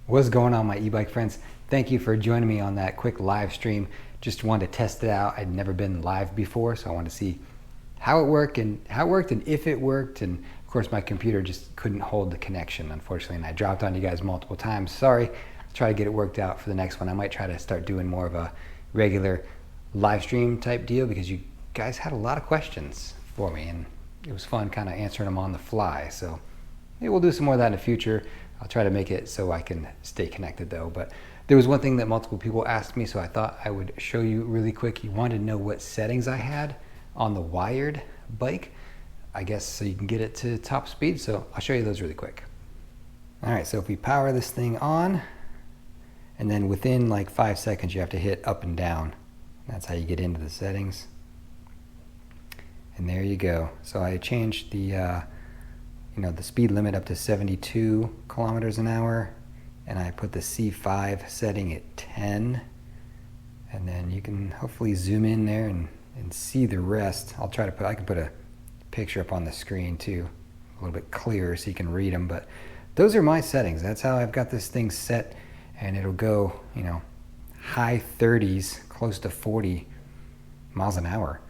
What's going on, my e-bike friends? Thank you for joining me on that quick live stream. Just wanted to test it out. I'd never been live before, so I wanted to see how it worked and if it worked. And of course, my computer just couldn't hold the connection, unfortunately, and I dropped on you guys multiple times. Sorry. I'll try to get it worked out for the next one. I might try to start doing more of a regular live stream type deal because you guys had a lot of questions for me, and it was fun kind of answering them on the fly. So maybe we'll do some more of that in the future. I'll try to make it so I can stay connected though. But there was one thing that multiple people asked me, so I thought I would show you really quick. You wanted to know what settings I had on the wired bike, I guess, so you can get it to top speed. So I'll show you those really quick. All right, so if we power this thing on, and then within like 5 seconds, you have to hit up and down. That's how you get into the settings. And there you go. So I changed the the speed limit up to 72 kilometers an hour, and I put the C5 setting at 10, and then you can hopefully zoom in there and see the rest. I can put a picture up on the screen too, a little bit clearer so you can read them, but those are my settings. That's how I've got this thing set, and it'll go, high 30s, close to 40 miles an hour,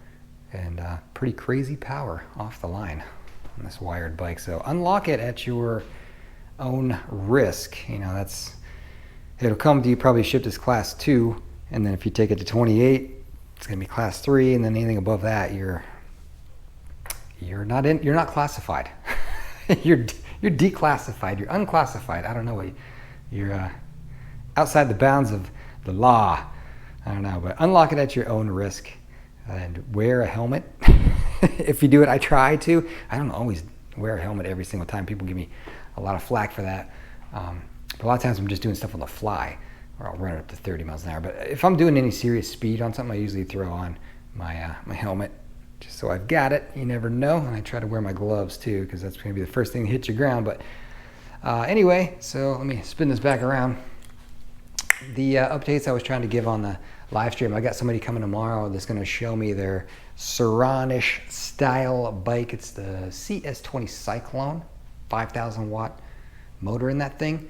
and pretty crazy power off the line on this wired bike. So unlock it at your own risk. It'll come to you probably shipped as class 2, and then if you take it to 28, it's going to be class 3, and then anything above that, you're not classified. you're declassified. You're unclassified. I don't know what you're outside the bounds of the law. I don't know, but unlock it at your own risk and wear a helmet. If you do it, I try to. I don't always wear a helmet every single time. People give me a lot of flack for that. But a lot of times I'm just doing stuff on the fly, or I'll run it up to 30 miles an hour. But if I'm doing any serious speed on something, I usually throw on my my helmet, just so I've got it. You never know. And I try to wear my gloves too, because that's going to be the first thing to hit your ground. But anyway, so let me spin this back around. The updates I was trying to give on the live stream, I got somebody coming tomorrow that's going to show me their Suranish style bike. It's the CS20 Cyclone, 5,000 watt motor in that thing.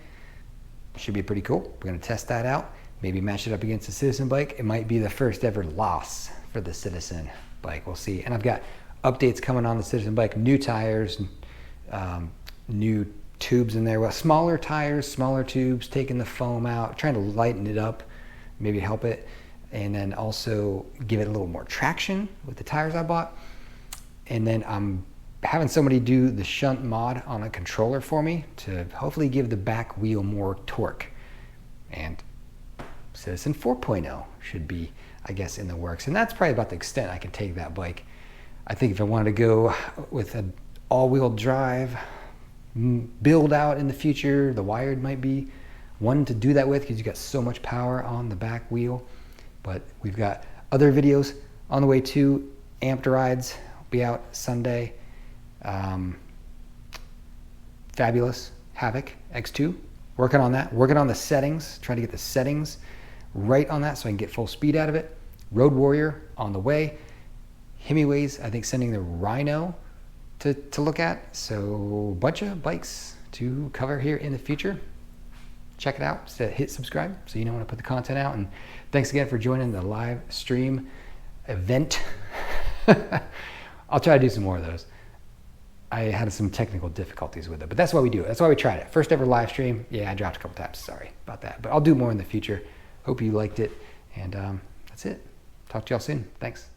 Should be pretty cool. We're going to test that out, maybe match it up against the Citizen bike. It might be the first ever loss for the Citizen bike. We'll see. And I've got updates coming on the Citizen bike, new tires, new tubes in there. Well, smaller tires, smaller tubes, taking the foam out, trying to lighten it up, maybe help it, and then also give it a little more traction with the tires I bought. And then I'm having somebody do the shunt mod on a controller for me to hopefully give the back wheel more torque. And Citizen 4.0 should be, I guess, in the works. And that's probably about the extent I can take that bike. I think if I wanted to go with an all-wheel drive build out in the future, the wired might be one to do that with, because you got so much power on the back wheel. But we've got other videos on the way too. Amped rides will be out Sunday. Fabulous Havoc X2, working on that, working on the settings, trying to get the settings right on that so I can get full speed out of it. Road Warrior on the way. Hemiways, I think, sending the Rhino to look at. So a bunch of bikes to cover here in the future. Check it out. Hit subscribe so you know when I put the content out. And thanks again for joining the live stream event. I'll try to do some more of those. I had some technical difficulties with it, but that's why we do it. That's why we tried it. First ever live stream. Yeah, I dropped a couple times. Sorry about that. But I'll do more in the future. Hope you liked it. And that's it. Talk to y'all soon. Thanks.